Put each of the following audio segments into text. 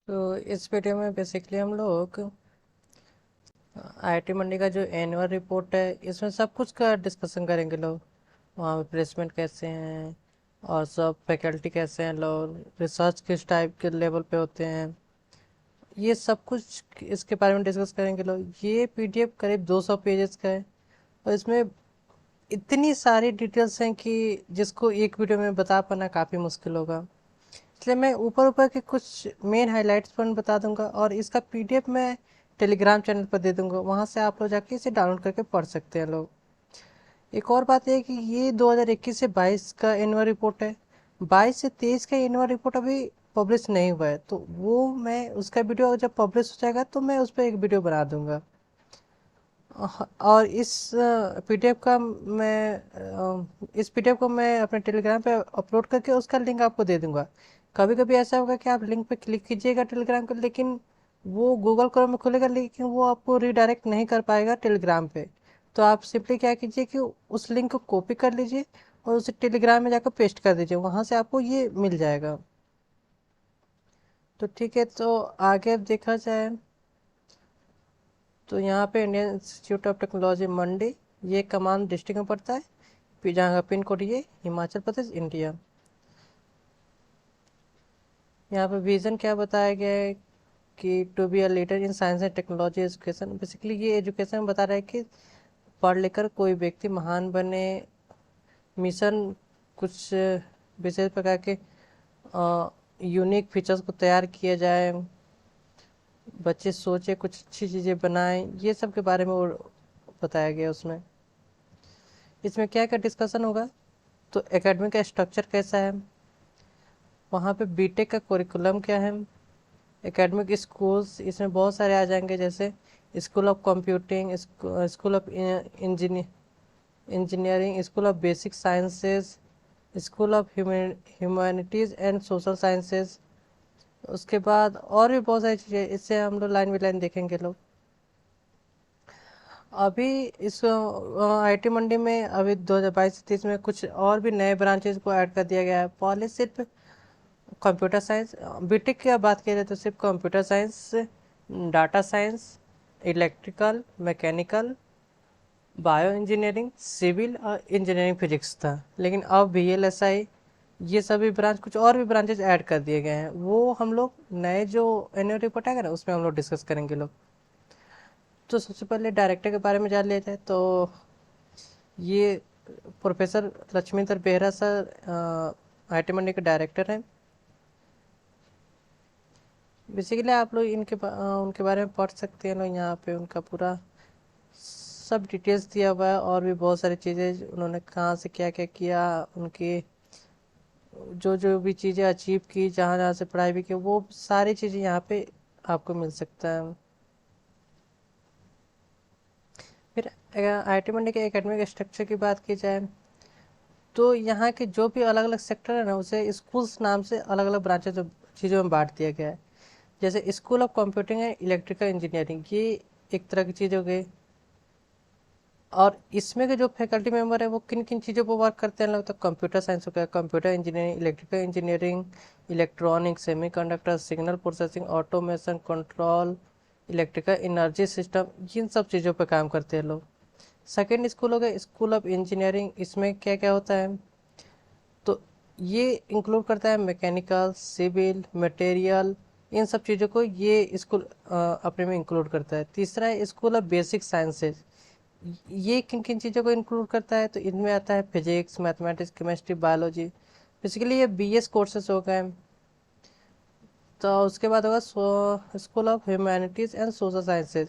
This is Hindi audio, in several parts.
तो इस वीडियो में बेसिकली हम लोग आईआईटी मंडी का जो एनुअल रिपोर्ट है इसमें सब कुछ का डिस्कशन करेंगे लोग। वहाँ पे प्लेसमेंट कैसे हैं और सब फैकल्टी कैसे हैं, लोग रिसर्च किस टाइप के लेवल पे होते हैं, ये सब कुछ इसके बारे में डिस्कस करेंगे लोग। ये पीडीएफ करीब 200 पेजेस का है और इसमें इतनी सारी डिटेल्स हैं कि जिसको एक वीडियो में बता पाना काफ़ी मुश्किल होगा। इसलिए मैं ऊपर ऊपर के कुछ मेन हाइलाइट्स पॉइंट बता दूंगा और इसका पीडीएफ मैं टेलीग्राम चैनल पर दे दूंगा, वहाँ से आप लोग जाके इसे डाउनलोड करके पढ़ सकते हैं लोग। एक और बात यह है कि ये 2021 से 22 का एनुअल रिपोर्ट है। 22 से 23 का एनुअल रिपोर्ट अभी पब्लिश नहीं हुआ है, तो वो मैं उसका वीडियो जब पब्लिश हो जाएगा तो मैं उस पर एक वीडियो बना दूंगा। और पीडीएफ का इस पीडीएफ को मैं अपने टेलीग्राम पे अपलोड करके उसका लिंक आपको दे दूंगा। कभी कभी ऐसा होगा कि आप लिंक पे क्लिक कीजिएगा टेलीग्राम का, लेकिन वो गूगल क्रोम में खुलेगा लेकिन वो आपको रीडायरेक्ट नहीं कर पाएगा टेलीग्राम पे। तो आप सिंपली क्या कीजिए कि उस लिंक को कॉपी कर लीजिए और उसे टेलीग्राम में जाकर पेस्ट कर दीजिए, वहाँ से आपको ये मिल जाएगा। तो ठीक है, तो आगे अब देखा जाए तो यहाँ पे इंडियन इंस्टीट्यूट ऑफ टेक्नोलॉजी मंडी, ये कमांड डिस्ट्रिक्ट में पड़ता है। फिर जहाँ का पिन कोड ये हिमाचल प्रदेश इंडिया। यहाँ पे विजन क्या बताया गया है कि to be a leader in science and technology education. Basically ये एजुकेशन बता रहा है कि पढ़ लिखकर कोई व्यक्ति महान बने। मिशन कुछ विशेष प्रकार के यूनिक फीचर्स को तैयार किया जाए, बच्चे सोचे कुछ अच्छी चीज़ें बनाएं, ये सब के बारे में वो बताया गया उसमें। इसमें क्या क्या डिस्कशन होगा, तो एकेडमिक का स्ट्रक्चर कैसा है, वहाँ पे बीटेक का करिकुलम क्या है, एकेडमिक स्कूल्स इसमें बहुत सारे आ जाएंगे, जैसे school of computing, school of engineering, school of basic sciences, school of humanities and social sciences. उसके बाद और भी बहुत सारी चीज़ें, इससे हम लोग लाइन बाई लाइन देखेंगे लोग। अभी इस आईटी मंडी में अभी 2022-23 में कुछ और भी नए ब्रांचेस को ऐड कर दिया गया है। पहले सिर्फ कंप्यूटर साइंस, बीटेक की बात करें तो सिर्फ computer science, data science, electrical, mechanical, bio engineering, civil और इंजीनियरिंग फिजिक्स था। लेकिन अब VLSI, ये सभी ब्रांच, कुछ और भी ब्रांचेस ऐड कर दिए गए हैं। वो हम लोग नए जो एनुअल रिपोर्ट आएगा ना उसमें हम लोग डिस्कस करेंगे लोग। तो सबसे पहले डायरेक्टर के बारे में जान लिया जाए तो ये professor Laxmidhar Behera sir IIT Mandi के डायरेक्टर हैं। बेसिकली आप लोग उनके बारे में पढ़ सकते हैं लोग, यहाँ पे उनका पूरा सब डिटेल्स दिया हुआ है और भी बहुत सारी चीज़ें उन्होंने कहाँ से क्या क्या किया, उनकी जो जो भी चीज़ें अचीव की, जहाँ जहाँ से पढ़ाई भी की, वो सारी चीज़ें यहाँ पे आपको मिल सकता है। फिर आईटी मंडी के एकेडमिक स्ट्रक्चर की बात की जाए तो यहाँ के जो भी अलग अलग सेक्टर है ना उसे स्कूल्स नाम से अलग अलग ब्रांचेज चीज़ों में बांट दिया गया है। जैसे school of computing and electrical engineering, ये एक तरह की चीज़ हो गई। और इसमें के जो फैकल्टी मेंबर है वो किन किन चीज़ों पर वर्क करते हैं लोग, तो कंप्यूटर साइंस हो गया, computer engineering, electrical engineering, electronic, semiconductor, signal processing, automation, control, electrical energy system, इन सब चीज़ों पर काम करते हैं लोग। सेकेंड स्कूल हो गया स्कूल ऑफ इंजीनियरिंग, इसमें क्या क्या होता है, तो ये इंक्लूड करता है मैकेनिकल, सिविल, मटेरियल, इन सब चीज़ों को ये स्कूल अपने में इंक्लूड करता है। तीसरा है स्कूल ऑफ बेसिक साइंसेज, ये किन किन चीज़ों को इंक्लूड करता है, तो इनमें आता है physics, mathematics, chemistry, biology. Basically ये BS कोर्सेज हो गए। तो उसके बाद होगा school of humanities and social sciences,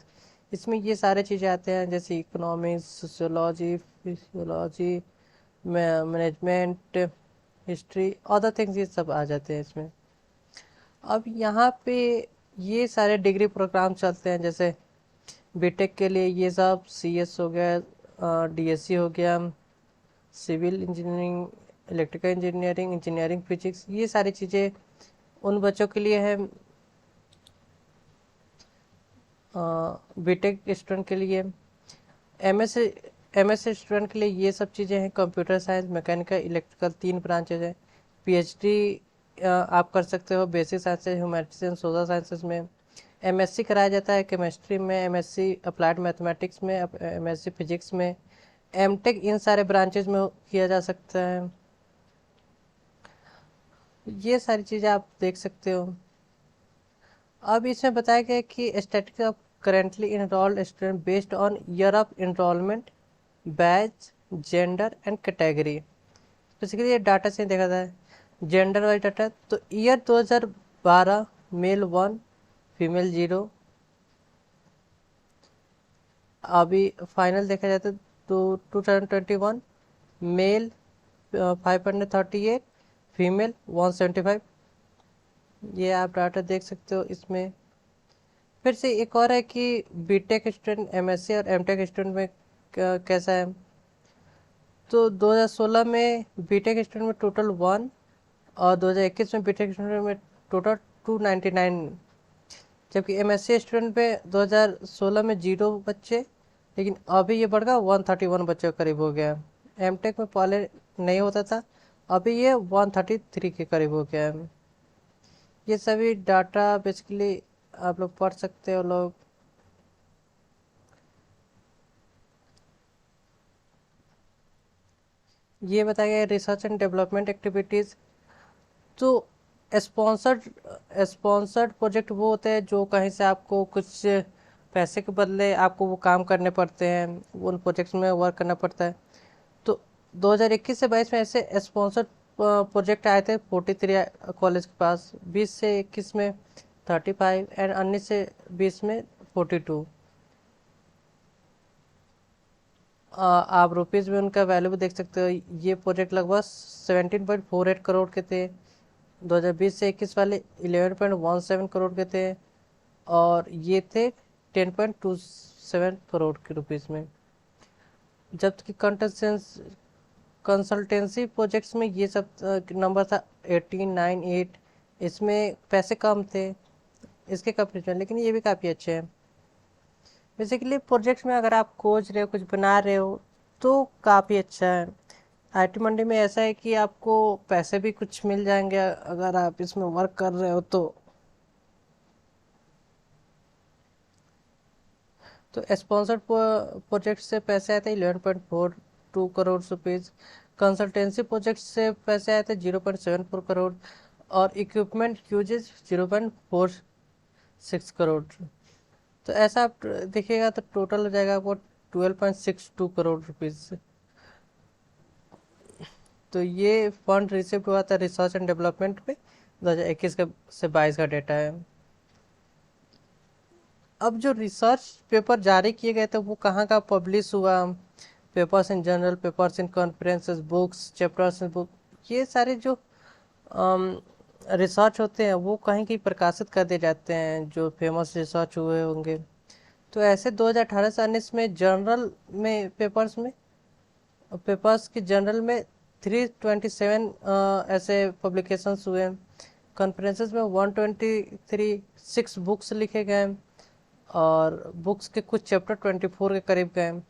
इसमें ये सारे चीज़ें आते हैं जैसे economics, sociology, physiology, management, history, other things, ये सब आ जाते हैं इसमें। अब यहाँ पे ये सारे डिग्री प्रोग्राम चलते हैं, जैसे बीटेक के लिए ये सब CS हो गया, DSC हो गया, civil engineering, electrical engineering, engineering physics, ये सारी चीज़ें उन बच्चों के लिए है। बीटेक स्टूडेंट के लिए, MS MS स्टूडेंट के लिए ये सब चीज़ें हैं, computer science, mechanical, electrical, 3 branches हैं। PhD आप कर सकते हो basic sciences, humanities and social sciences में। एमएससी कराया जाता है केमिस्ट्री में, एमएससी अप्लाइड मैथमेटिक्स में, एमएससी फिजिक्स में। एमटेक इन सारे ब्रांचेज में किया जा सकता है। ये सारी चीज़ें आप देख सकते हो। अब इसमें बताया गया कि statistics of currently enrolled student based on year of enrolment, batch, gender and category. Basically ये डाटा से देखा जाए जेंडर वाइज डाटा, तो ईयर 2012 मेल 1 फीमेल 0। अभी फाइनल देखा जाए तो 2021 मेल 538, फीमेल 175। ये आप डाटा देख सकते हो इसमें। फिर से एक और है कि बीटेक स्टूडेंट, एमएससी और एमटेक स्टूडेंट में कैसा है। तो 2016 में बीटेक स्टूडेंट में टोटल 1, और 2021 में बीटेक स्टूडेंट में टोटल 299। जबकि एमएससी स्टूडेंट में 2016 में 0 बच्चे, लेकिन अभी ये बढ़कर 131 बच्चों के करीब हो गया। एमटेक में पहले नहीं होता था, अभी ये 133 के करीब हो गया है। ये सभी डाटा बेसिकली आप लोग पढ़ सकते हो लोग। ये बताया गया रिसर्च एंड डेवलपमेंट एक्टिविटीज़। तो स्पॉन्सर्ड प्रोजेक्ट वो होते हैं जो कहीं से आपको कुछ पैसे के बदले आपको वो काम करने पड़ते हैं, उन प्रोजेक्ट्स में वर्क करना पड़ता है। तो 2021 से 22 में ऐसे स्पॉन्सर्ड प्रोजेक्ट आए थे 43 कॉलेज के पास, 20 से 21 में 35 एंड 19 से 20 में 42। आप रुपीज़ में उनका वैल्यू भी देख सकते हो। ये प्रोजेक्ट लगभग 17.48 करोड़ के थे, 2020 से 21 वाले 11.17 करोड़ के थे, और ये थे 10.27 करोड़ के रुपीज़ में। जबकि कंसल्टेंसी प्रोजेक्ट्स में ये सब नंबर था 18, 9, 8। इसमें पैसे कम थे इसके कंपेरिजन, लेकिन ये भी काफ़ी अच्छे हैं। बेसिकली प्रोजेक्ट्स में अगर आप खोज रहे हो, कुछ बना रहे हो, तो काफ़ी अच्छा है। आईटी मंडी में ऐसा है कि आपको पैसे भी कुछ मिल जाएंगे अगर आप इसमें वर्क कर रहे हो तो स्पॉन्सर्ड प्रोजेक्ट से पैसे आए थे 11.42 करोड़ रुपीज़। कंसल्टेंसी प्रोजेक्ट से पैसे आए थे 0.74 करोड़, और इक्विपमेंट यूजेज 0.46 करोड़। तो ऐसा आप देखिएगा तो टोटल हो जाएगा आपको 12.62 करोड़ रुपीज़। तो ये फंड रिसीव हुआ था रिसर्च एंड डेवलपमेंट पे 2021 का से 22 का डेटा है। अब जो रिसर्च पेपर जारी किए गए थे वो कहाँ का पब्लिश हुआ, papers in journal, papers in conferences, books, chapters in book, ये सारे जो रिसर्च होते हैं वो कहीं कहीं प्रकाशित कर दिए जाते हैं जो फेमस रिसर्च हुए होंगे। तो ऐसे 2018 से 19 में जर्नल में पेपर्स के जर्नल में 327 ऐसे पब्लिकेशंस हुए। कॉन्फ्रेंसेस में 123 बुक्स लिखे गए, और बुक्स के कुछ चैप्टर 24 के करीब गए।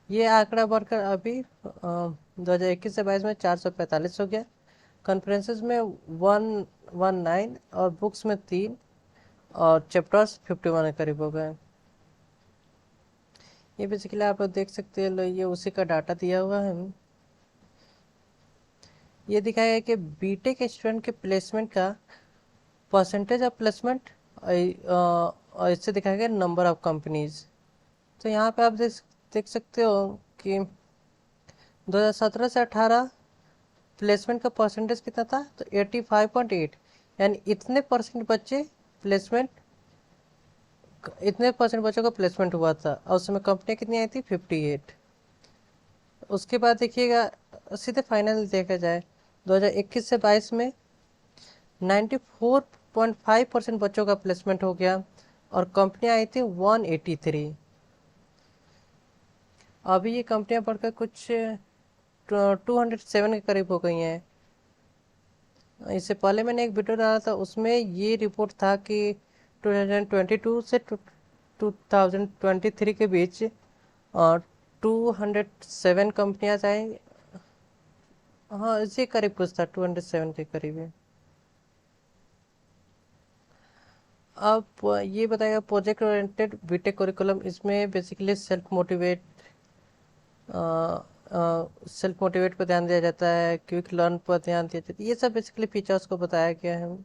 ये आंकड़ा बढ़कर अभी 2021 से 22 में 445 हो गया। कॉन्फ्रेंसेस में 119, और बुक्स में 3, और चैप्टर्स 51 के करीब हो गए। ये बेसिकली आप देख सकते हैं, ये उसी का डाटा दिया हुआ है। ये दिखाया है कि बीटेक स्टूडेंट के प्लेसमेंट का परसेंटेज ऑफ प्लेसमेंट, और इससे दिखाया गया नंबर ऑफ कंपनीज। तो यहाँ पे आप देख सकते हो कि 2017 से 18 प्लेसमेंट का परसेंटेज कितना था, तो 85.8, यानी इतने परसेंट बच्चों का प्लेसमेंट हुआ था, और उसमें कंपनियाँ कितनी आई थी 58। उसके बाद देखिएगा सीधे फाइनल देखा जाए 2021 से 22 में 94.5% बच्चों का प्लेसमेंट हो गया, और कंपनियां आई थी 183। अभी ये कंपनियां बढ़कर कुछ 207 के करीब हो गई हैं। इससे पहले मैंने एक वीडियो डाला था, उसमें ये रिपोर्ट था कि 2022 से 2023 के बीच 207 कंपनियां आई। हाँ, इसी करीब कुछ था, 207 के करीब है। अब ये बताएगा प्रोजेक्ट ओरिएंटेड बीटेक करिकुलम, इसमें बेसिकली सेल्फ मोटिवेट पर ध्यान दिया जाता है, क्विक लर्न पर ध्यान दिया जाता है, ये सब बेसिकली फीचर्स को बताया गया है।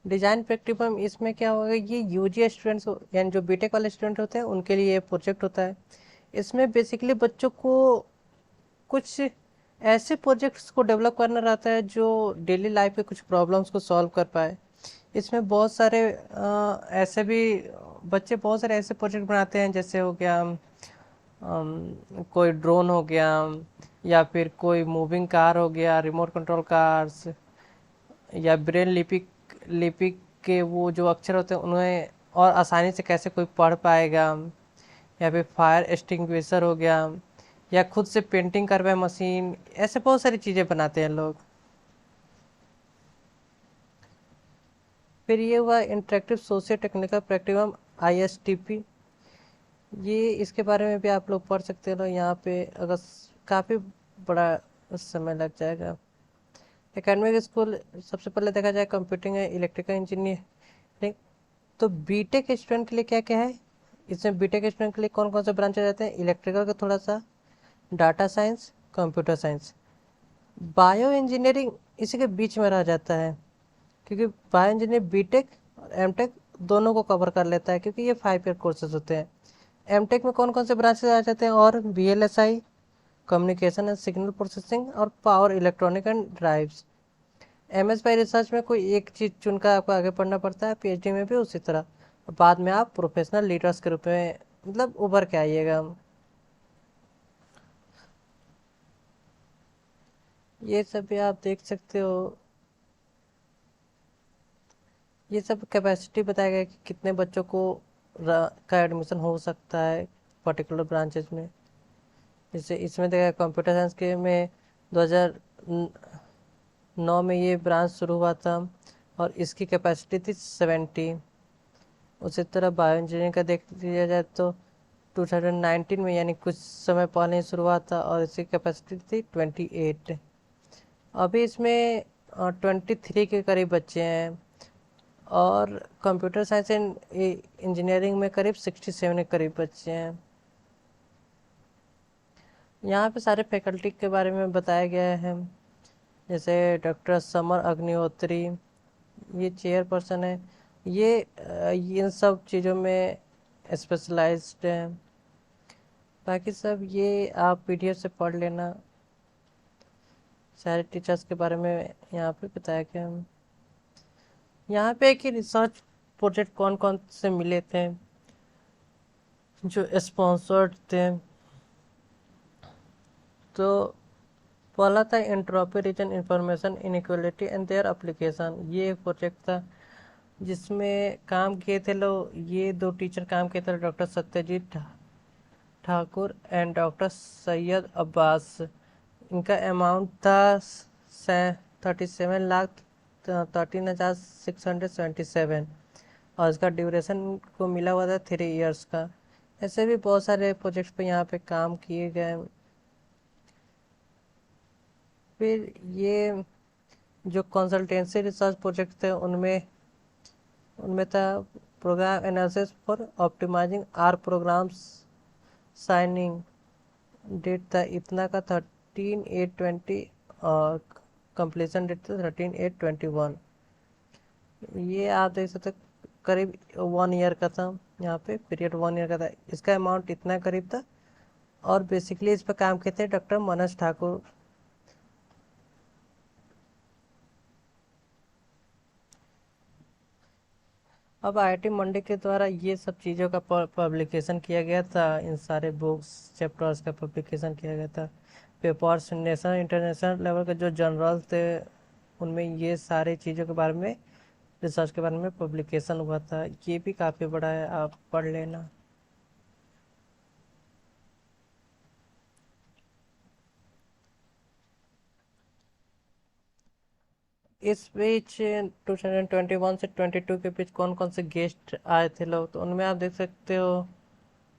डिजाइन प्रैक्टिकम, इसमें क्या होगा, ये यूजी स्टूडेंट्स यानी जो बीटेक वाले स्टूडेंट होते हैं उनके लिए ये प्रोजेक्ट होता है। इसमें बेसिकली बच्चों को कुछ ऐसे प्रोजेक्ट्स को डेवलप करना रहता है जो डेली लाइफ के कुछ प्रॉब्लम्स को सॉल्व कर पाए। इसमें बहुत सारे ऐसे भी बच्चे बहुत सारे ऐसे प्रोजेक्ट बनाते हैं, जैसे हो गया कोई ड्रोन हो गया, या फिर कोई मूविंग कार हो गया, रिमोट कंट्रोल कार्स, या ब्रेन लिपि लिपि के वो जो अक्षर होते हैं उन्हें और आसानी से कैसे कोई पढ़ पाएगा, या फिर फायर एक्सटिंग्विशर हो गया, या खुद से पेंटिंग कर पाए मशीन, ऐसे बहुत सारी चीज़ें बनाते हैं लोग। फिर ये हुआ interactive socio technical practicum, ISTP। ये इसके बारे में भी आप लोग पढ़ सकते हो यहाँ पे, अगर काफ़ी बड़ा समय लग जाएगा। एकेडमिक स्कूल, सबसे पहले देखा जाए कंप्यूटिंग है, इलेक्ट्रिकल इंजीनियरिंग। तो बीटेक स्टूडेंट के लिए क्या क्या है, इसमें बीटेक स्टूडेंट के लिए कौन कौन से ब्रांच रहते हैं, इलेक्ट्रिकल का थोड़ा सा, data science, computer science, bio engineering इसी के बीच में रह जाता है, क्योंकि बायो इंजीनियरिंग बीटेक और एमटेक दोनों को कवर कर लेता है, क्योंकि ये 5 ईयर कोर्सेज होते हैं। एमटेक में कौन कौन से ब्रांचेज आ जाते हैं, और VLSI, communication and signal processing, और power electronic and drives. MS by research में कोई एक चीज़ चुनकर आपको आगे पढ़ना पड़ता है, PhD में भी उसी तरह। बाद में आप प्रोफेशनल लीडर्स के रूप में मतलब उभर के आइएगा। ये सब भी आप देख सकते हो। ये सब कैपेसिटी बताया गया कि कितने बच्चों को का एडमिशन हो सकता है पर्टिकुलर ब्रांचेस में। जैसे इसमें देखा कंप्यूटर साइंस के में 2009 में ये ब्रांच शुरू हुआ था, और इसकी कैपेसिटी थी 70। उसी तरह बायो इंजीनियरिंग का देख लिया जाए तो 2019 में, यानी कुछ समय पहले ही शुरू हुआ था, और इसकी कैपेसिटी थी 28। अभी इसमें 23 के करीब बच्चे हैं, और कंप्यूटर साइंस एंड इंजीनियरिंग में करीब 67 के करीब बच्चे हैं। यहाँ पे सारे फैकल्टी के बारे में बताया गया है, जैसे डॉक्टर समर अग्निहोत्री, ये चेयरपर्सन है, ये इन सब चीज़ों में स्पेशलाइज्ड है। बाकी सब ये आप PDF से पढ़ लेना, सारे टीचर्स के बारे में यहाँ पे बताया गया है। यहाँ पे एक ही रिसर्च प्रोजेक्ट कौन कौन से मिले थे जो स्पॉन्सर्ड थे, तो पहला था entropy region information inequality and their application. ये एक प्रोजेक्ट था जिसमें काम किए थे लोग, ये 2 टीचर काम किए थे, doctor Satyajit Thakur and doctor Syed Abbas. इनका अमाउंट था 37,13,677, और इसका ड्यूरेशन को मिला हुआ था 3 इयर्स का। ऐसे भी बहुत सारे प्रोजेक्ट्स पे यहाँ पे काम किए गए। फिर ये जो कंसल्टेंसी रिसर्च प्रोजेक्ट थे उनमें उनमें था program analysis for optimising R programs, signing date था इतना का 13/8/20, और कंप्लीशन डेट था 13/8/21। ये आप देख सकते करीब 1 ईयर का था, यहाँ पे पीरियड 1 ईयर का था, इसका अमाउंट इतना करीब था। और बेसिकली इस पर काम किए थे डॉक्टर मनोज ठाकुर। अब IIT मंडी के द्वारा ये सब चीज़ों का पब्लिकेशन किया गया था, इन सारे बुक्स चैप्टर्स का पब्लिकेशन किया गया था। पेपर्स नेशनल इंटरनेशनल लेवल के जो जर्नल थे उनमें ये सारी चीज़ों के बारे में, रिसर्च के बारे में पब्लिकेशन हुआ था। ये भी काफ़ी बड़ा है, आप पढ़ लेना। इस बीच 2021 से 22 के बीच कौन कौन से गेस्ट आए थे लोग, तो उनमें आप देख सकते हो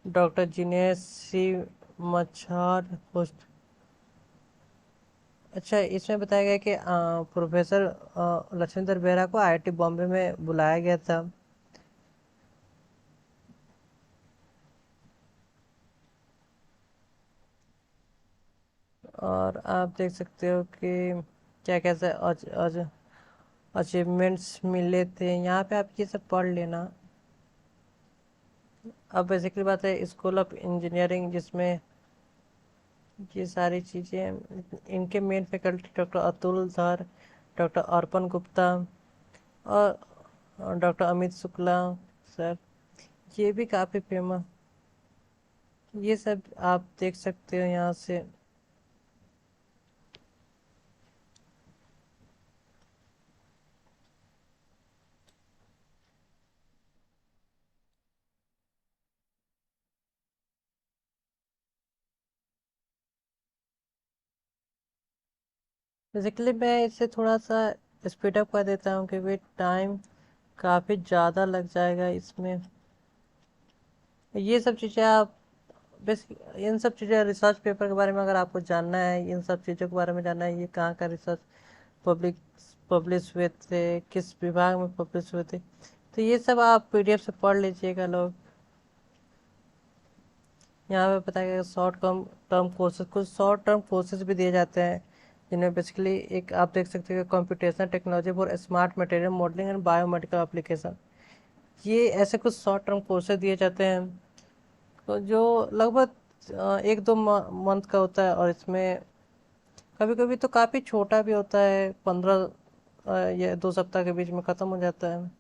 डॉक्टर जिनेश सी मच्छर होस्ट। अच्छा, इसमें बताया गया कि प्रोफेसर लक्ष्मीधर बेहरा को IIT बॉम्बे में बुलाया गया था, और आप देख सकते हो कि क्या कैसे अचीवमेंट्स मिले थे यहाँ पे, आप ये सब पढ़ लेना। अब बेसिकली बात है स्कूल ऑफ इंजीनियरिंग, जिसमें ये सारी चीज़ें, इनके मेन फैकल्टी डॉक्टर अतुल धर, डॉक्टर अर्पण गुप्ता और डॉक्टर अमित शुक्ला सर, ये भी काफ़ी फेमस। ये सब आप देख सकते हो यहाँ से। बेसिकली मैं इसे थोड़ा सा स्पीड अप कर देता हूँ क्योंकि टाइम काफ़ी ज़्यादा लग जाएगा इसमें। ये सब चीज़ें आप बेसिक, इन सब चीज़ें रिसर्च पेपर के बारे में अगर आपको जानना है, इन सब चीज़ों के बारे में जानना है, ये कहाँ का रिसर्च पब्लिक पब्लिश हुए थे, किस विभाग में पब्लिश हुए थे, तो ये सब आप पीडीएफ से पढ़ लीजिएगा लोग। यहाँ पे पता है शॉर्ट टर्म टर्म कोर्सेज, कुछ शॉर्ट टर्म कोर्सेज भी दिए जाते हैं जिनमें बेसिकली एक आप देख सकते हो computational technology for smart material modelling and biomedical application. ये ऐसे कुछ शॉर्ट टर्म कोर्सेज दिए जाते हैं तो जो लगभग 1-2 मंथ का होता है, और इसमें कभी कभी तो काफ़ी छोटा भी होता है, 15 या 2 सप्ताह के बीच में ख़त्म हो जाता है।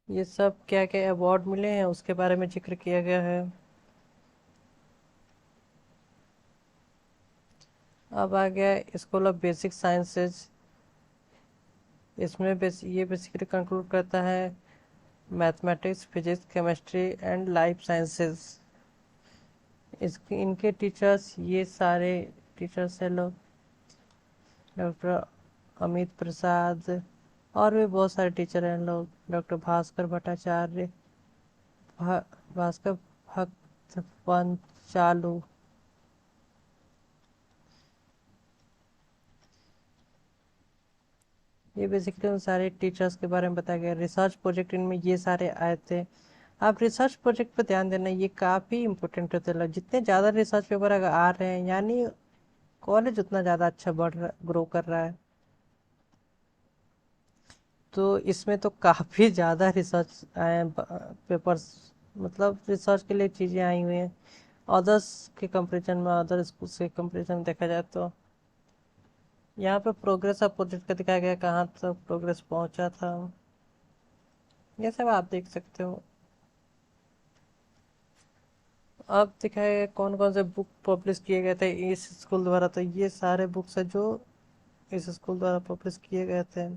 ये सब क्या क्या अवार्ड मिले हैं उसके बारे में जिक्र किया गया है। अब आ गया स्कूल ऑफ बेसिक साइंसेज। इसमें ये बेसिकली कंक्लूड करता है mathematics, physics, chemistry and life sciences. इसके इनके टीचर्स, ये सारे टीचर्स हैं लोग, डॉक्टर अमित प्रसाद, और भी बहुत सारे टीचर हैं लोग, डॉक्टर भास्कर भट्टाचार्य, भास्कर भक्त पंचालू। ये बेसिकली उन सारे टीचर्स के बारे में बताया गया। रिसर्च प्रोजेक्ट इनमें ये सारे आए थे। आप रिसर्च प्रोजेक्ट पर ध्यान देना, ये काफ़ी इंपॉर्टेंट होते हैं। जितने ज़्यादा रिसर्च पेपर अगर आ रहे हैं, यानी कॉलेज उतना ज़्यादा अच्छा बढ़ रहा, ग्रो कर रहा है। तो इसमें तो काफ़ी ज़्यादा रिसर्च आए पेपर्स, मतलब रिसर्च के लिए चीज़ें आई हुई हैं अदर्स के कंपेरिजन में, अदर स्कूल के कंपेरिजन में देखा जाए तो। यहाँ पे प्रोग्रेस ऑफ प्रोजेक्ट का दिखाया गया, कहाँ तक प्रोग्रेस पहुँचा था, ये सब आप देख सकते हो। अब दिखाया गया कौन कौन से बुक पब्लिश किए गए थे इस स्कूल द्वारा, तो ये सारे बुक्स है जो इस स्कूल द्वारा पब्लिश किए गए थे।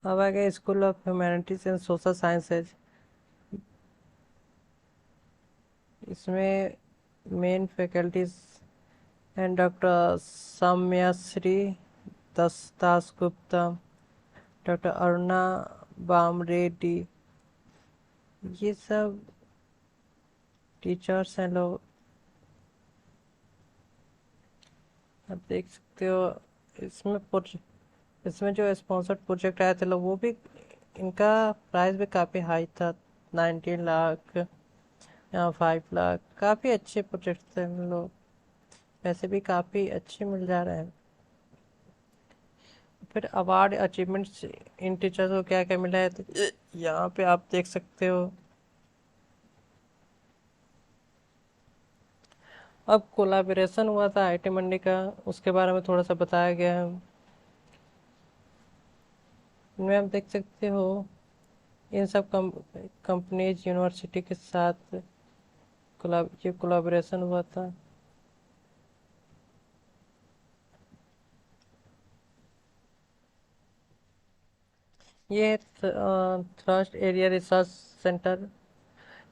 अब आ गया school of humanities and social sciences. इसमें main faculties and doctor Saumyashree Das Gupta, doctor Aruna Bamreddy, ये सब टीचर्स हैं लोग। आप देख सकते हो इसमें इसमें जो स्पॉन्सर्ड प्रोजेक्ट आए थे लोग, वो भी इनका प्राइस भी काफ़ी हाई था, 19 लाख या 5 लाख। काफ़ी अच्छे प्रोजेक्ट थे हम लोग, पैसे भी काफ़ी अच्छे मिल जा रहे हैं। फिर अवार्ड अचीवमेंट्स इन टीचर्स को क्या क्या मिला है, तो यहाँ पे आप देख सकते हो। अब कोलाबरेशन हुआ था आईटी मंडी का, उसके बारे में थोड़ा सा बताया गया है। इनमें आप देख सकते हो इन सब कंपनीज यूनिवर्सिटी के साथ ये कोलाबरेशन हुआ था। ये थ्रस्ट एरिया रिसर्च सेंटर,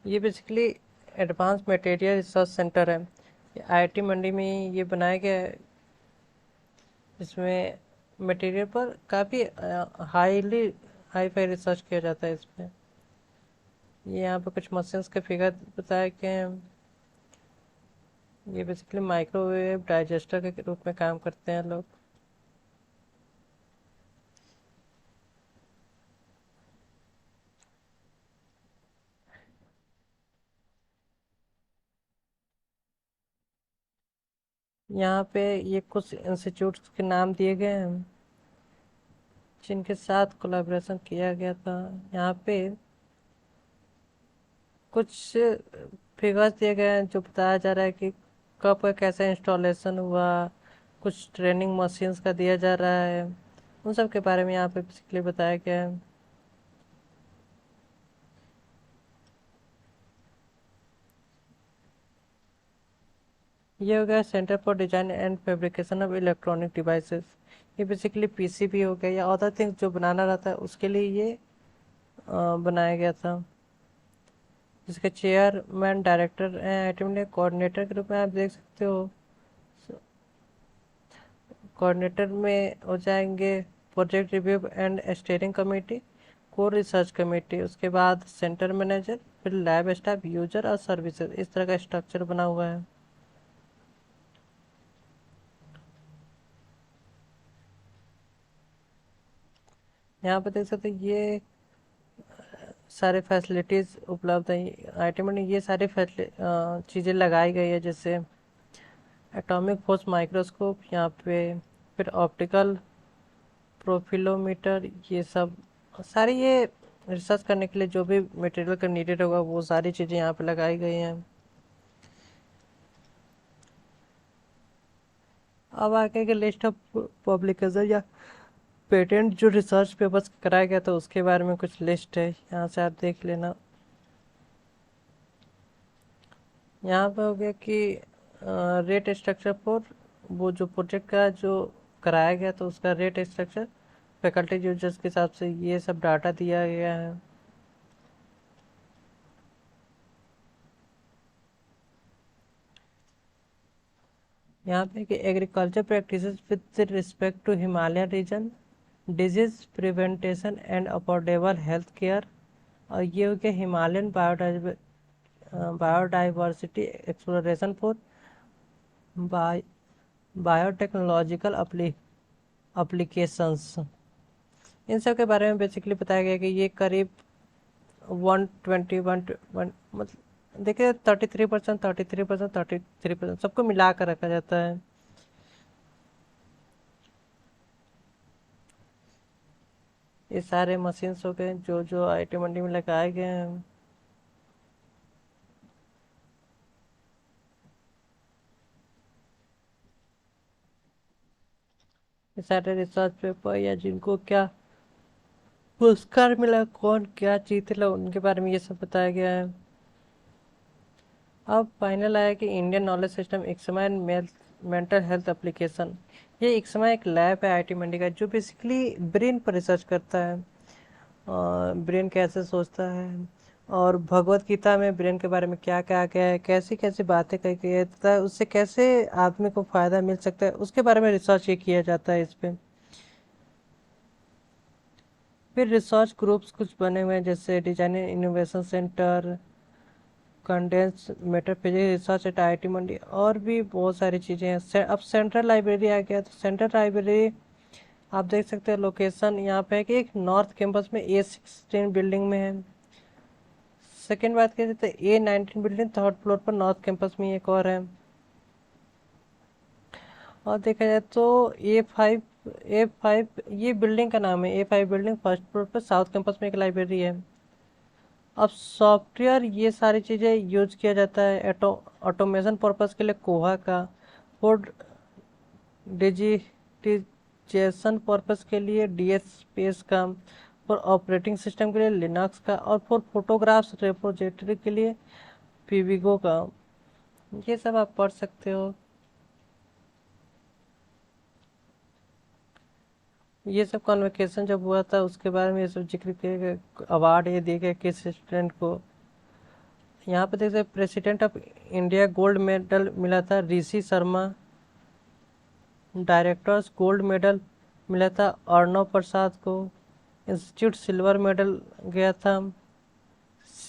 ये basically advance material research centre है। आईआईटी मंडी में ये बनाया गया है, इसमें मटेरियल पर काफ़ी हाईली हाई फाई रिसर्च किया जाता है इसमें। ये यहाँ पे कुछ मशीन्स के फिगर बताए गए हैं। ये बेसिकली माइक्रोवेव डाइजेस्टर के रूप में काम करते हैं लोग। यहाँ पे ये कुछ इंस्टीट्यूट्स के नाम दिए गए हैं जिनके साथ कोलैबोरेशन किया गया था। यहाँ पे कुछ फिगर्स दिए गए हैं जो बताया जा रहा है कि कब का कैसा इंस्टॉलेशन हुआ। कुछ ट्रेनिंग मशीन्स का दिया जा रहा है, उन सब के बारे में यहाँ पे बेसिकली बताया गया है। ये हो गया centre for design and fabrication of electronic devices. ये बेसिकली पीसीबी हो गया या अदर थिंग्स जो बनाना रहता है उसके लिए ये बनाया गया था। जिसके चेयरमैन डायरेक्टर हैं आईटी ने कोऑर्डिनेटर के रूप में आप देख सकते हो। कोऑर्डिनेटर में हो जाएंगे project review and steering committee, core research committee, उसके बाद सेंटर मैनेजर, फिर लैब स्टाफ, यूजर और सर्विसेज। इस तरह का स्ट्रक्चर बना हुआ है। यहाँ पे देख सकते हैं ये सारे फैसिलिटीज़ उपलब्ध हैं आईटी में। ये सारी चीज़ें लगाई गई है जैसे एटॉमिक फोर्स माइक्रोस्कोप यहाँ पे, फिर ऑप्टिकल प्रोफिलोमीटर, ये सब सारी ये रिसर्च करने के लिए जो भी मटेरियल का नीडेड होगा वो सारी चीज़ें यहाँ पे लगाई गई हैं। अब आगे के लिस्ट ऑफ पब्लिकेशन या पेटेंट जो रिसर्च पेपर्स कराया गया था उसके बारे में कुछ लिस्ट है, यहाँ से आप देख लेना। यहाँ पे हो गया कि रेट स्ट्रक्चर फॉर वो जो प्रोजेक्ट का जो कराया गया तो उसका रेट स्ट्रक्चर, फैकल्टी यूजर्स के हिसाब से ये सब डाटा दिया गया है। यहाँ पे कि agriculture practices with respect to Himalayan region, disease prevention and affordable health care. और ये हो गया Himalayan biodiversity exploration for biotechnological applications. इन सब के बारे में बेसिकली बताया गया कि ये करीब 121 मतलब देखिए 33%, 33%, 33% सबको मिला कर रखा जाता है। ये सारे मशीन्स हो गए जो जो आईटी मंडी में लगाए गए हैं। ये सारे रिसर्च पेपर या जिनको क्या पुरस्कार मिला, कौन क्या जीते ला, उनके बारे में ये सब बताया गया है। अब फाइनल आया कि इंडियन नॉलेज सिस्टम एक समय मेंटल हेल्थ एप्लीकेशन। ये एक समय एक लैब है आईटी मंडी का जो बेसिकली ब्रेन पर रिसर्च करता है, ब्रेन कैसे सोचता है और भगवत गीता में ब्रेन के बारे में क्या क्या गया है, कैसी कैसी बातें कही गई है तथा उससे कैसे आदमी को फायदा मिल सकता है उसके बारे में रिसर्च ये किया जाता है इस पे। फिर रिसर्च ग्रुप्स कुछ बने हुए हैं जैसे design innovation centre, condense matter physics research at IIT Mandi, और भी बहुत सारी चीज़ें हैं। अब सेंट्रल लाइब्रेरी आ गया तो सेंट्रल लाइब्रेरी आप देख सकते हैं लोकेशन यहाँ पे है कि एक नॉर्थ कैंपस में A16 बिल्डिंग में है। सेकेंड बात करें तो A19 बिल्डिंग थर्ड फ्लोर पर नॉर्थ कैंपस में एक और है। और देखा जाए तो A5 ये बिल्डिंग का नाम है A5 बिल्डिंग, फर्स्ट फ्लोर पर साउथ कैंपस में एक लाइब्रेरी है। अब सॉफ्टवेयर ये सारी चीज़ें यूज किया जाता है ऑटोमेशन पर्पस के लिए कोहा का, फॉर डिजिटेशन पर्पस के लिए DSpace का, फॉर ऑपरेटिंग सिस्टम के लिए लिनक्स का, और फॉर फोटोग्राफ्स रिपोजिटरी के लिए पीवीगो का। ये सब आप पढ़ सकते हो। ये सब कॉन्वोकेशन जब हुआ था उसके बारे में ये सब जिक्र किया गया, अवार्ड ये दिए गए किस स्टूडेंट को। यहाँ पे देख सकते president of India gold medal मिला था ऋषि शर्मा। डायरेक्टर्स गोल्ड मेडल मिला था अर्णव प्रसाद को। इंस्टीट्यूट सिल्वर मेडल गया था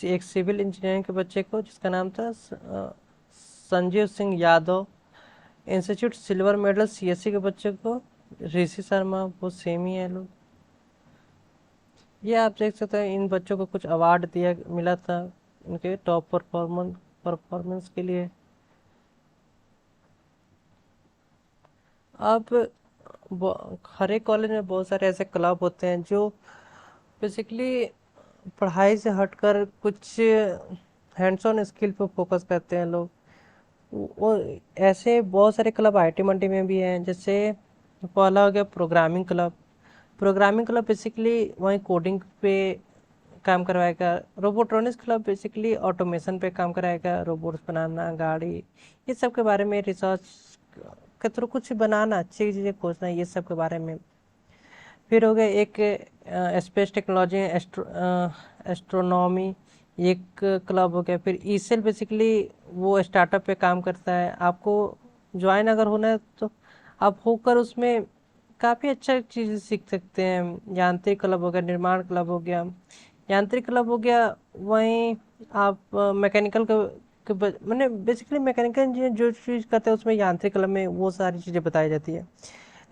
एक सिविल इंजीनियरिंग के बच्चे को जिसका नाम था Sanjeev Singh Yadav. Institute silver medal CSC के बच्चे को ऋषि शर्मा, वो सेम ही है लोग। ये आप देख सकते हैं इन बच्चों को कुछ अवार्ड दिया मिला था उनके टॉप परफॉर्मेंस के लिए। अब हर एक कॉलेज में बहुत सारे ऐसे क्लब होते हैं जो बेसिकली पढ़ाई से हटकर कुछ हैंड्स ऑन स्किल पे फोकस करते हैं लोग। वो ऐसे बहुत सारे क्लब आईटी मंडी में भी हैं। जैसे पहला हो गया programming club. Programming club basically वहीं कोडिंग पे काम करवाएगा। रोबोट्रॉनिक्स क्लब बेसिकली ऑटोमेशन पे काम कराएगा, रोबोट्स बनाना, गाड़ी, ये सब के बारे में रिसर्च के थ्रू कुछ बनाना, अच्छी चीज़ें खोजना, ये सब के बारे में। फिर हो गया एक स्पेस टेक्नोलॉजी, एस्ट्रोनॉमी, एक क्लब हो गया। फिर ईसेल बेसिकली वो स्टार्टअप पे काम करता है। आपको ज्वाइन अगर होना है तो आप होकर उसमें काफ़ी अच्छा चीज़ सीख सकते हैं। यांत्रिक क्लब हो गया, निर्माण क्लब हो गया। यांत्रिक क्लब हो गया वहीं आप मैकेनिकल मैंने बेसिकली मैकेनिकल इंजीनियर जो चीज़ करते हैं उसमें यांत्रिक क्लब में वो सारी चीज़ें बताई जाती है।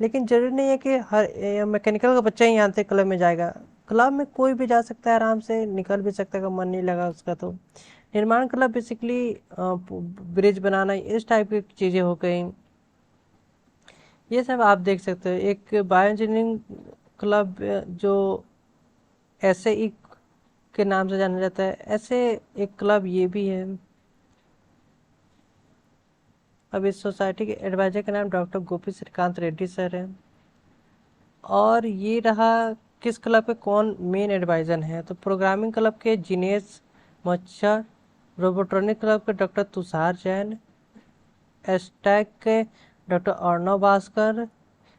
लेकिन जरूरी नहीं है कि हर मैकेनिकल का बच्चा ही यांत्रिक क्लब में जाएगा। क्लब में कोई भी जा सकता है, आराम से निकल भी सकता है अगर मन नहीं लगा उसका तो। निर्माण क्लब बेसिकली ब्रिज बनाना, इस टाइप की चीज़ें हो गई, ये सब आप देख सकते हो। एक बायो इंजीनियरिंग क्लब जो ऐसे ही के नाम से जाना जाता है, ऐसे एक क्लब ये भी है। अब इस सोसाइटी के एडवाइजर का नाम डॉक्टर गोपी श्रीकांत रेड्डी सर है। और ये रहा किस क्लब के कौन मेन एडवाइज़र हैं, तो प्रोग्रामिंग क्लब के जिनेश मच्छर, रोबोट्रॉनिक क्लब के डॉक्टर तुषार जैन, एस्टैक के doctor Arnav Bhaskar,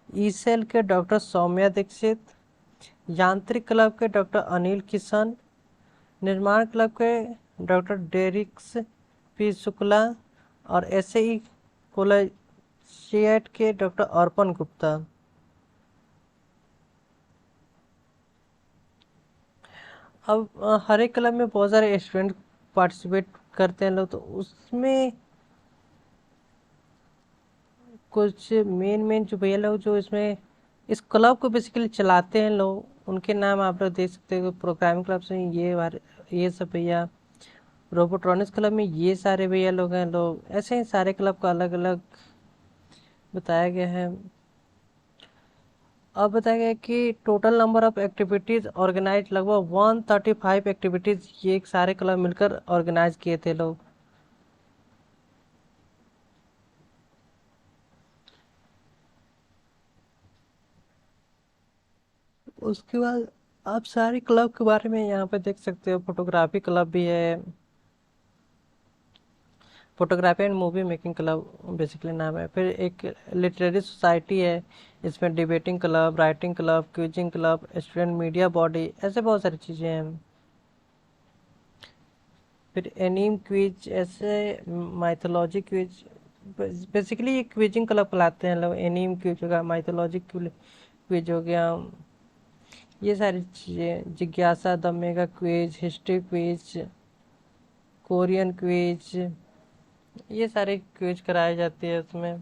E cell के डॉक्टर सौम्या दीक्षित, यांत्रिक क्लब के डॉक्टर अनिल किशन, निर्माण क्लब के डॉक्टर डेरिक्स पी शुक्ला और ऐसे ही कॉलेजिएट के डॉक्टर अर्पण गुप्ता। अब हर एक क्लब में बहुत सारे स्टूडेंट पार्टिसिपेट करते हैं लोग, तो उसमें कुछ मेन जो भैया लोग जो इसमें इस क्लब को बेसिकली चलाते हैं लोग, उनके नाम आप लोग देख सकते हो। प्रोग्रामिंग क्लब से ये सब भैया, रोबोट्रॉनिक्स क्लब में ये सारे भैया लोग हैं लोग, ऐसे ही सारे क्लब का अलग अलग बताया गया है। अब बताया गया कि total number of activities organise लगभग 135 एक्टिविटीज़ ये सारे क्लब मिलकर ऑर्गेनाइज किए थे लोग। उसके बाद आप सारे क्लब के बारे में यहाँ पे देख सकते हो। फोटोग्राफी क्लब भी है, photography and movie making club basically नाम है। फिर एक लिटरेरी सोसाइटी है, इसमें debating club, writing club, quizzing club, student media body, ऐसे बहुत सारी चीज़ें हैं। फिर एनीम क्विज, ऐसे माइथोलॉजी क्विज, बेसिकली ये क्विजिंग क्लब कहलाते हैं लोग। एनीम क्विज हो गया, माइथोलॉजी क्विज हो गया, ये सारी चीज़ें। जिज्ञासा the mega quiz, history quiz, Korean quiz, ये सारे क्विज कराए जाते हैं उसमें।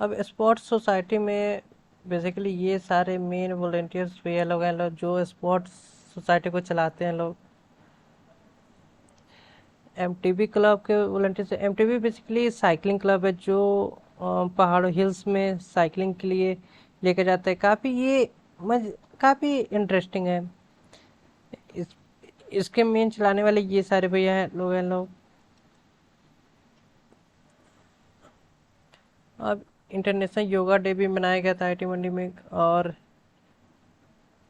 अब स्पोर्ट्स सोसाइटी में बेसिकली ये सारे मेन वॉलेंटियर्स भैया लोग हैं लोग जो स्पोर्ट्स सोसाइटी को चलाते हैं लोग। एमटीबी क्लब के volunteers, MTB basically cycling club है जो पहाड़ों हिल्स में साइकिलिंग के लिए लेकर जाता है। काफ़ी ये काफ़ी इंटरेस्टिंग है। इस इसके मेन चलाने वाले ये सारे भैया हैं लोग। अब इंटरनेशनल योगा डे भी मनाया गया था आईटी मंडी में। और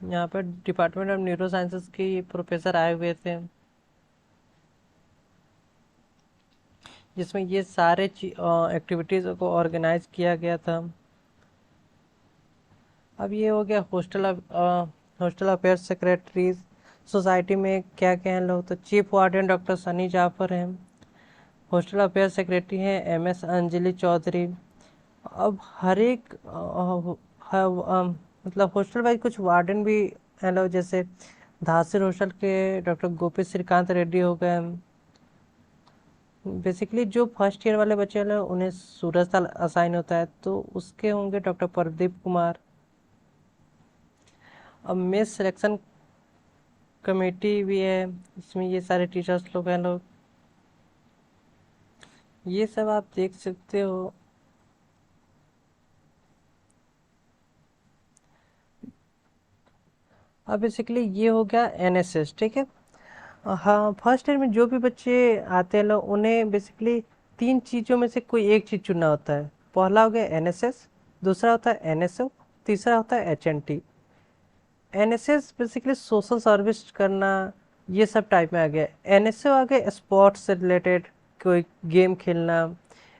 यहाँ पर डिपार्टमेंट ऑफ न्यूरो साइंसेस के प्रोफेसर आए हुए थे, जिसमें ये सारे एक्टिविटीज़ को ऑर्गेनाइज किया गया था। अब ये हो गया hostel of hostel affair secretaries society में क्या क्या हैं लोग, तो chief warden doctor Sunny Jafar हैं, हॉस्टल अफेयर सेक्रेटरी हैं MS अंजलि चौधरी। अब हर एक मतलब हॉस्टल वाइज कुछ वार्डन भी हैं लोग, जैसे धासिर हॉस्टल के डॉक्टर गोपी श्रीकांत रेड्डी हो गए। बेसिकली जो फर्स्ट ईयर वाले बच्चे हैं उन्हें सूरज ताल असाइन होता है, तो उसके होंगे डॉक्टर प्रदीप कुमार। अब मेस सिलेक्शन कमेटी भी है, इसमें ये सारे टीचर्स लोग हैं लोग, ये सब आप देख सकते हो। अब बेसिकली ये हो गया NSS, ठीक है। हाँ, फर्स्ट ईयर में जो भी बच्चे आते हैं लोग, उन्हें बेसिकली 3 चीज़ों में से कोई एक चीज़ चुनना होता है। पहला हो गया NSS, दूसरा होता है NSO, तीसरा होता है HNT। NSS basically social service करना, ये सब टाइप में आ गया। NSO आ गया स्पोर्ट्स से रिलेटेड, कोई गेम खेलना।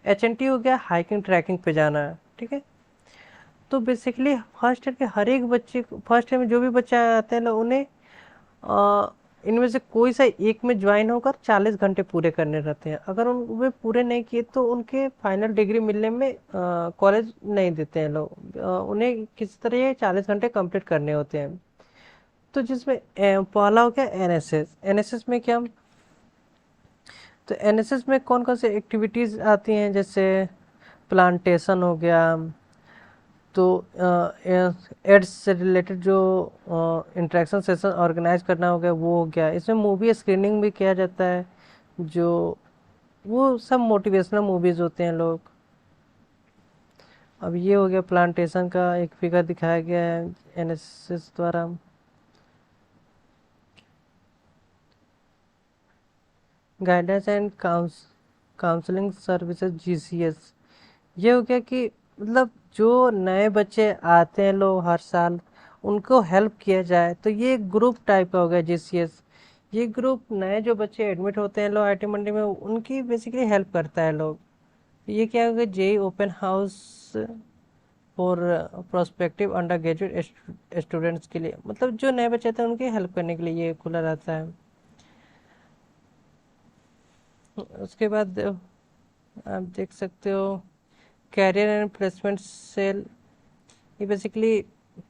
HNT हो गया हाइकिंग ट्रैकिंग पे जाना, ठीक है। तो बेसिकली फर्स्ट ईयर के हर एक बच्चे, फर्स्ट ईयर में जो भी बच्चे आते हैं ना, उन्हें इनमें से कोई सा एक में ज्वाइन होकर 40 घंटे पूरे करने रहते हैं। अगर उनमें पूरे नहीं किए तो उनके फाइनल डिग्री मिलने में कॉलेज नहीं देते हैं लोग। उन्हें किसी तरह ये 40 घंटे कंप्लीट करने होते हैं। तो जिसमें पहला हो गया NSS में क्या, तो NSS में कौन कौन सी एक्टिविटीज़ आती हैं, जैसे प्लांटेशन हो गया, तो एड्स से रिलेटेड जो इंटरेक्शन सेशन ऑर्गेनाइज करना हो गया वो हो गया। इसमें मूवी स्क्रीनिंग भी किया जाता है, जो वो सब मोटिवेशनल मूवीज़ होते हैं लोग। अब ये हो गया प्लांटेशन का एक फिगर दिखाया गया है NSS द्वारा। Guidance and counselling services GCS, ये हो गया कि मतलब जो नए बच्चे आते हैं लोग हर साल, उनको हेल्प किया जाए, तो ये ग्रुप टाइप का हो गया GCS। ये ग्रुप नए जो बच्चे एडमिट होते हैं लोग IT मंडी में, उनकी बेसिकली हेल्प करता है लोग। ये क्या हो गया JEE open house for prospective under graduate students के लिए, मतलब जो नए बच्चे आते हैं उनकी हेल्प करने के लिए ये खुला रहता है। उसके बाद आप देख सकते हो कैरियर एंड प्लेसमेंट सेल, ये बेसिकली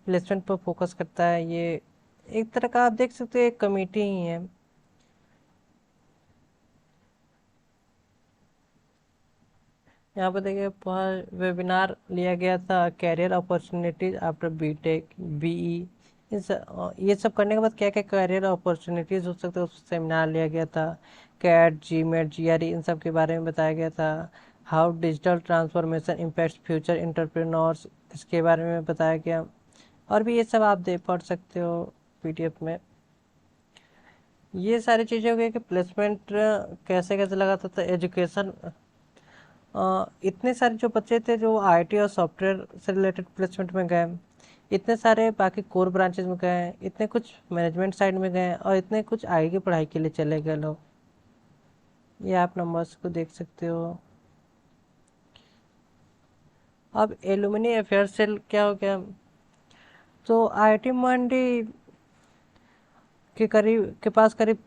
प्लेसमेंट पर फोकस करता है। ये एक तरह का आप देख सकते हो एक कमेटी ही है। यहाँ पर देखिए वेबिनार लिया गया था career opportunities after BTech BE, ये सब करने के बाद क्या क्या कैरियर अपॉर्चुनिटीज हो सकते हैं, उस सेमिनार लिया गया था। CAT GMAT GRE इन सब के बारे में बताया गया था। How digital transformation impacts future entrepreneurs, इसके बारे में बताया गया। और भी ये सब आप दे पढ़ सकते हो PDF में। ये सारी चीज़ें हो गई कि प्लेसमेंट कैसे कैसे लगाता था, एजुकेशन। इतने सारे जो बच्चे थे जो IT और सॉफ्टवेयर से रिलेटेड प्लेसमेंट में गए, इतने सारे बाकी कोर ब्रांचेज में गए, इतने कुछ मैनेजमेंट साइड में गए, और इतने कुछ आगे की पढ़ाई के लिए चले गए लोग। ये आप नंबर्स को देख सकते हो। अब एलुमनी अफेयर सेल क्या हो गया, तो IIT मंडी के पास करीब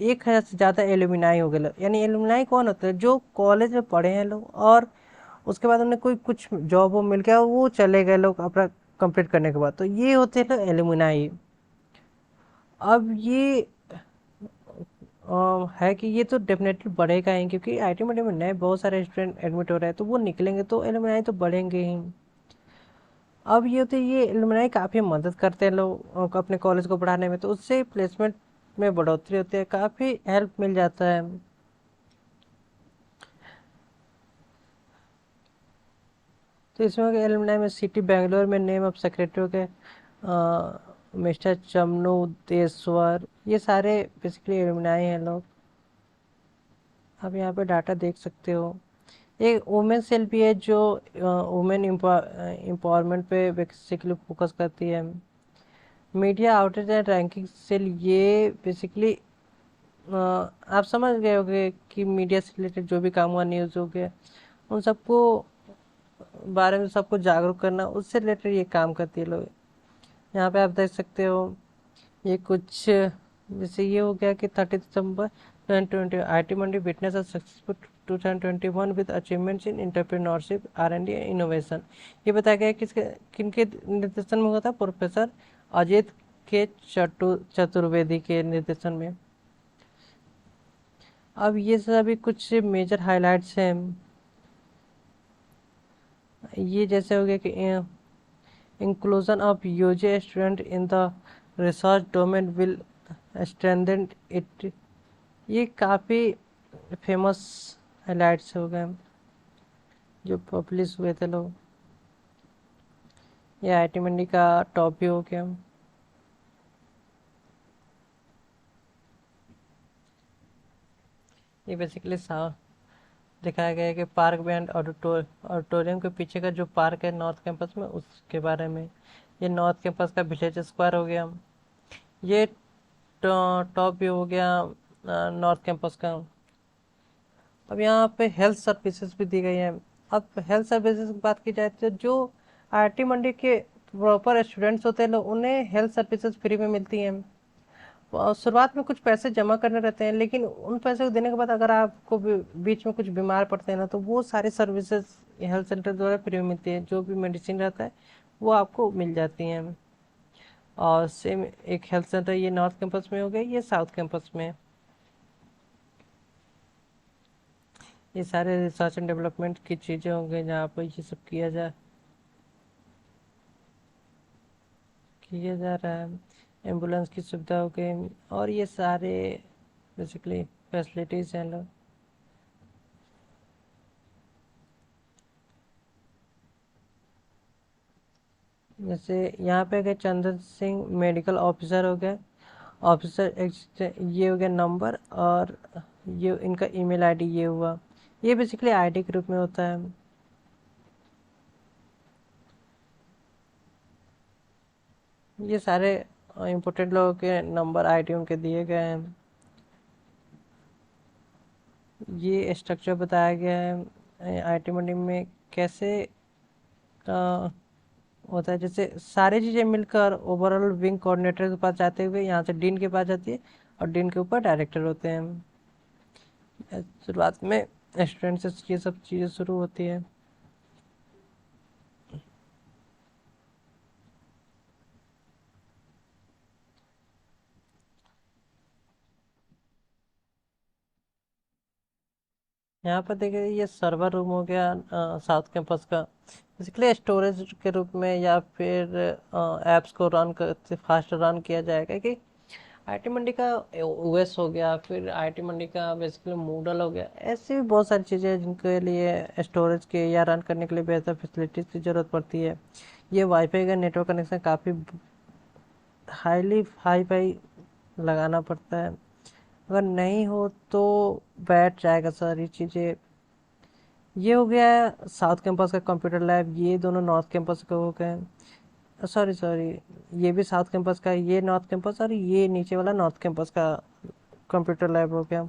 1,000 से ज़्यादा एलुमनाई हो गए लोग। यानी एलुमनाई कौन होते हैं, जो कॉलेज में पढ़े हैं लोग और उसके बाद उन्हें कोई कुछ जॉब वो मिल गया, वो चले गए लोग अपना कंप्लीट करने के बाद, तो ये होते हैं लोग एलुमनाई। अब ये है कि ये तो डेफिनेटली बढ़ेगा ही, क्योंकि IT मीडियम में नए बहुत सारे स्टूडेंट एडमिट हो रहे हैं, तो वो निकलेंगे तो एलुमनाई तो बढ़ेंगे ही। अब ये होते ये एलुमनाई काफ़ी मदद करते हैं लोग को अपने कॉलेज को बढ़ाने में, तो उससे प्लेसमेंट में बढ़ोतरी होती है, काफ़ी हेल्प मिल जाता है। तो इसमें एलुमनाई में सिटी बेंगलोर में नेम ऑफ सेक्रेटरी के मिस्टर चमनू देश्वर, ये सारे बेसिकली एलुमनाई हैं लोग। आप यहाँ पे डाटा देख सकते हो। एक वुमेन सेल भी है जो वुमेन एम्पावरमेंट पे बेसिकली फोकस करती है। Media outreach and ranking cell, ये बेसिकली आप समझ गए होंगे कि मीडिया से रिलेटेड जो भी काम हुआ, न्यूज़ हो गया, उन सबको बारे में सबको जागरूक करना, उससे रिलेटेड ये काम करती है लोग। यहाँ पे आप देख सकते हो ये कुछ जैसे ये हो गया कि 30 दिसंबर 2020 IT Mandi witness a successful 2021 with achievements in entrepreneurship R&D innovation. ये बताया गया है किसके किनके निर्देशन में हुआ था, प्रोफेसर अजित के चतुर्वेदी के निर्देशन में। अब ये सभी कुछ मेजर हाइलाइट्स हैं। ये जैसे हो गया कि inclusion of UG student in the research domain will strengthen it। ये काफ़ी फेमस हाइलाइट्स हो गए जो पब्लिश हुए थे लोग। ये IT मंडी का टॉप भी हो गया। ये बेसिकली दिखाया गया है कि पार्क बैंड ऑडिटोरियम के पीछे का जो पार्क है नॉर्थ कैंपस में, उसके बारे में। ये नॉर्थ कैंपस का विलेज स्क्वायर हो गया। ये टॉप भी हो गया नॉर्थ कैंपस का। अब यहाँ पे हेल्थ सर्विसेज भी दी गई है। अब हेल्थ सर्विसेज की बात की जाए तो जो IT मंडी के प्रॉपर स्टूडेंट्स होते हैं लोग, उन्हें हेल्थ सर्विसेज फ्री में मिलती हैं। शुरुआत में कुछ पैसे जमा करने रहते हैं, लेकिन उन पैसे को देने के बाद अगर आपको बीच में कुछ बीमार पड़ते हैं ना, तो वो सारी सर्विसेज हेल्थ सेंटर द्वारा फ्री में मिलती है। जो भी मेडिसिन रहता है वो आपको मिल जाती हैं। और सेम एक हेल्थ सेंटर ये नॉर्थ कैंपस में हो गया, ये साउथ कैंपस में। ये सारे रिसर्च एंड डेवलपमेंट की चीज़ें होंगी जहाँ पर ये सब किया जा रहा है। एम्बुलेंस की सुविधा हो गई और ये सारे बेसिकली फैसिलिटीज़ हैं लोग। जैसे यहाँ पे गए चंदन सिंह मेडिकल ऑफिसर हो गए, ऑफिसर ये हो गया नंबर, और ये इनका ईमेल आईडी ये हुआ। ये बेसिकली आईडी के रूप में होता है। ये सारे इम्पोर्टेंट लोगों के नंबर आईडी उनके दिए गए हैं। ये स्ट्रक्चर बताया गया है IT मंडी में कैसे होता है। जैसे सारी चीज़ें मिलकर ओवरऑल विंग कोऑर्डिनेटर के पास जाते हुए यहाँ से डीन के पास जाती है, और डीन के ऊपर डायरेक्टर होते हैं। शुरुआत में स्टूडेंट से ये सब चीज़ें शुरू होती है। यहाँ पर देखिए ये सर्वर रूम हो गया साउथ कैंपस का। बेसिकली स्टोरेज के रूप में या फिर एप्स को रन कर फास्ट रन किया जाएगा कि IT मंडी का OS हो गया, फिर IT मंडी का बेसिकली मूडल हो गया। ऐसी भी बहुत सारी चीज़ें हैं जिनके लिए स्टोरेज के या रन करने के लिए बेहतर फैसिलिटीज़ की ज़रूरत पड़ती है। ये वाईफाई का नेटवर्क कनेक्शन काफ़ी हाईली हाई फाई लगाना पड़ता है। अगर नहीं हो तो बैठ जाएगा सारी चीज़ें। ये हो गया साउथ कैंपस का कंप्यूटर लैब, ये दोनों नॉर्थ कैंपस का हो गए। सॉरी सॉरी, ये भी साउथ कैंपस का, ये नॉर्थ कैंपस, और ये नीचे वाला नॉर्थ कैंपस का कंप्यूटर लैब हो गया।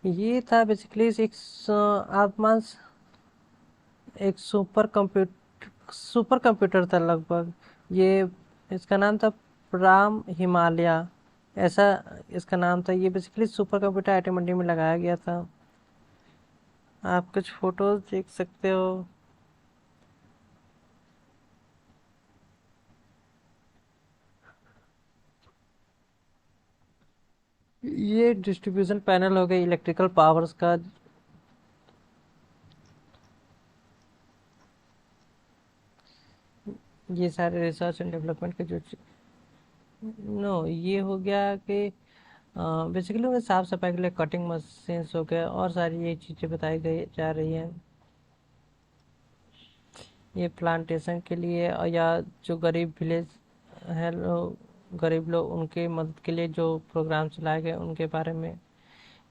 ये था बेसिकली एक आप मान एक सुपर कंप्यूटर था लगभग। ये इसका नाम था प्राम हिमालय, ऐसा इसका नाम था। ये बेसिकली सुपर कंप्यूटर IT मंडी में लगाया गया था। आप कुछ फोटोज देख सकते हो। ये डिस्ट्रीब्यूशन पैनल हो गया इलेक्ट्रिकल पावर्स का। ये सारे रिसर्च एंड डेवलपमेंट के जो नो, ये हो गया कि बेसिकली उन्हें साफ सफाई के लिए कटिंग मशीन्स हो गए और सारी ये चीज़ें बताई गई जा रही हैं। ये प्लांटेशन के लिए या जो गरीब विलेज है लोग, गरीब लोग, उनके मदद के लिए जो प्रोग्राम चलाए गए उनके बारे में।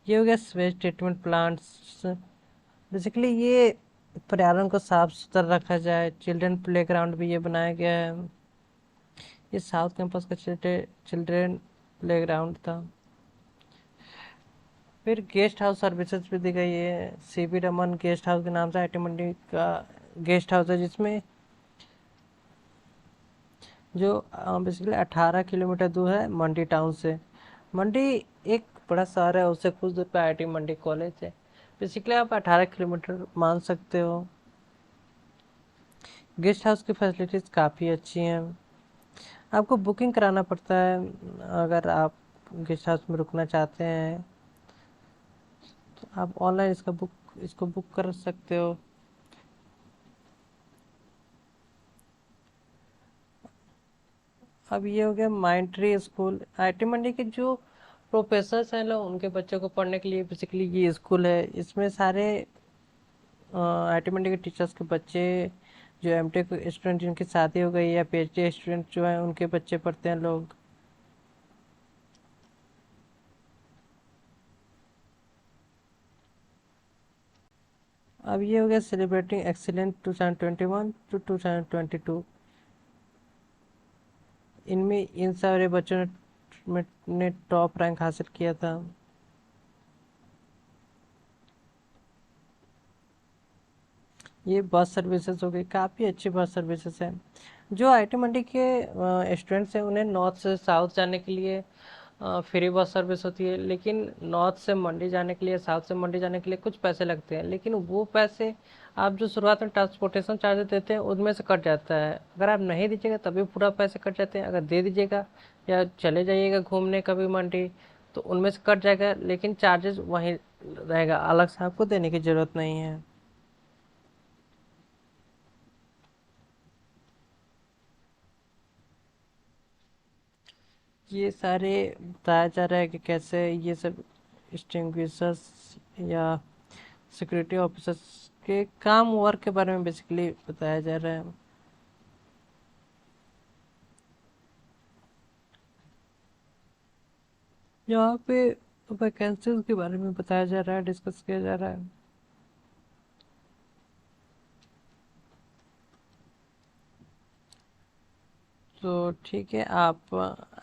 ये हो गया स्वेज ट्रीटमेंट प्लांट्स। बेसिकली ये पर्यावरण को साफ सुथरा रखा जाए। चिल्ड्रन प्ले ग्राउंड भी ये बनाया गया है। ये साउथ कैंपस का चिल्ड्रन प्ले ग्राउंड था। फिर गेस्ट हाउस सर्विसेज भी दी गई है। सीवी रमन गेस्ट हाउस के नाम से आईटी मंडी का गेस्ट हाउस है, जिसमें जो बेसिकली 18 किलोमीटर दूर है मंडी टाउन से। मंडी एक बड़ा शहर है, उससे कुछ दूर पे आईटी मंडी कॉलेज है। बेसिकली आप 18 किलोमीटर मान सकते हो। गेस्ट हाउस की फैसिलिटीज़ काफ़ी अच्छी हैं। आपको बुकिंग कराना पड़ता है अगर आप गेस्ट हाउस में रुकना चाहते हैं, तो आप ऑनलाइन इसको बुक कर सकते हो। अब ये हो गया mind tree school. IT Mandi के जो प्रोफेसर्स हैं लोग, उनके बच्चों को पढ़ने के लिए बेसिकली ये स्कूल है। इसमें सारे आईटी मंडी के टीचर्स के बच्चे, जो एमटेक स्टूडेंट जिनकी शादी हो गई या पीएचडी स्टूडेंट जो हैं, उनके बच्चे पढ़ते हैं लोग। अब ये हो गया सेलिब्रेटिंग एक्सीलेंट 2021 टू 2022। इनमें इन सारे बच्चों ने टॉप रैंक हासिल किया था। ये बस सर्विसेज हो गई, काफ़ी अच्छी बस सर्विसेज है। जो आईटी मंडी के स्टूडेंट्स हैं, उन्हें नॉर्थ से साउथ जाने के लिए फ्री बस सर्विस होती है, लेकिन नॉर्थ से मंडी जाने के लिए, साउथ से मंडी जाने के लिए कुछ पैसे लगते हैं, लेकिन वो पैसे आप जो शुरुआत में ट्रांसपोर्टेशन चार्जेस देते हैं उनमें से कट जाता है। अगर आप नहीं दीजिएगा तभी पूरा पैसे कट जाते हैं, अगर दे दीजिएगा या चले जाइएगा घूमने कभी मंडी तो उनमें से कट जाएगा, लेकिन चार्जेस वहीं रहेगा, अलग से आपको देने की ज़रूरत नहीं है। ये सारे बताया जा रहा है कि कैसे ये सब एक्सटिंग्विशर्स या सिक्योरिटी ऑफिसर्स के काम वर्क के बारे में बेसिकली बताया जा रहा है। यहाँ पे वैकेंसीज के बारे में बताया जा रहा है, डिस्कस किया जा रहा है। तो ठीक है, आप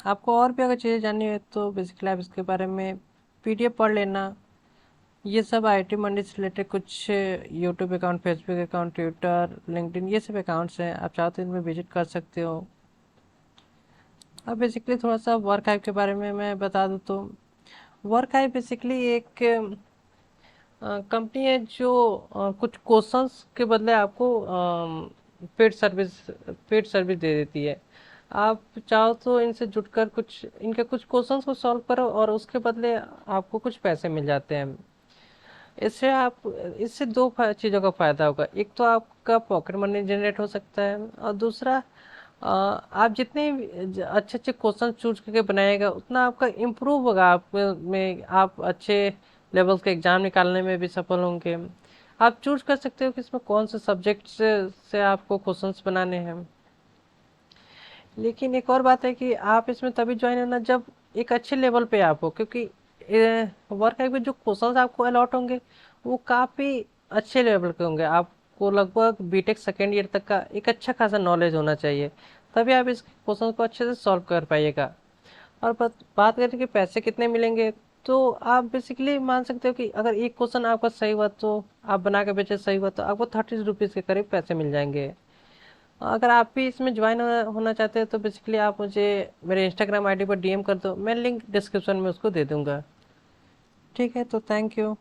आपको और भी अगर चीज़ें जाननी है तो बेसिकली आप इसके बारे में पीडीएफ पढ़ लेना। ये सब आईटी मंडी से रिलेटेड कुछ YouTube account, Facebook account, Twitter, LinkedIn, ये सब अकाउंट्स हैं, आप चाहो तो इनमें विजिट कर सकते हो। अब बेसिकली थोड़ा सा वर्क हाइव के बारे में मैं बता दूँ तो वर्क हाइव बेसिकली एक कंपनी है जो कुछ क्वेश्चंस के बदले आपको पेड सर्विस पेड सर्विस दे देती है। आप चाहो तो इनसे जुड़कर कुछ इनके कुछ क्वेश्चंस को सॉल्व करो और उसके बदले आपको कुछ पैसे मिल जाते हैं। इससे दो चीज़ों का फ़ायदा होगा। एक तो आपका पॉकेट मनी जनरेट हो सकता है, और दूसरा आप जितने अच्छे अच्छे क्वेश्चन चूज करके बनाएगा उतना आपका इम्प्रूव होगा, आप में आप अच्छे लेवल्स के एग्ज़ाम निकालने में भी सफल होंगे। आप चूज कर सकते हो कि इसमें कौन से सब्जेक्ट से आपको क्वेश्चंस बनाने हैं। लेकिन एक और बात है कि आप इसमें तभी ज्वाइन होना जब एक अच्छे लेवल पे आप हो, क्योंकि वर्क में जो क्वेश्चंस आपको अलॉट होंगे वो काफ़ी अच्छे लेवल के होंगे। आपको लगभग बीटेक सेकेंड ईयर तक का एक अच्छा खासा नॉलेज होना चाहिए, तभी आप इस क्वेश्चन को अच्छे से सॉल्व कर पाइएगा। और बात करें कि पैसे कितने मिलेंगे, तो आप बेसिकली मान सकते हो कि अगर एक क्वेश्चन आपका सही हुआ तो आप बना के बेचे, सही हुआ तो आपको 30 रुपीज़ के करीब पैसे मिल जाएंगे। अगर आप भी इसमें ज्वाइन होना चाहते हैं तो बेसिकली आप मुझे मेरे इंस्टाग्राम आईडी पर डीएम कर दो, मैं लिंक डिस्क्रिप्शन में उसको दे दूंगा। ठीक है, तो थैंक यू।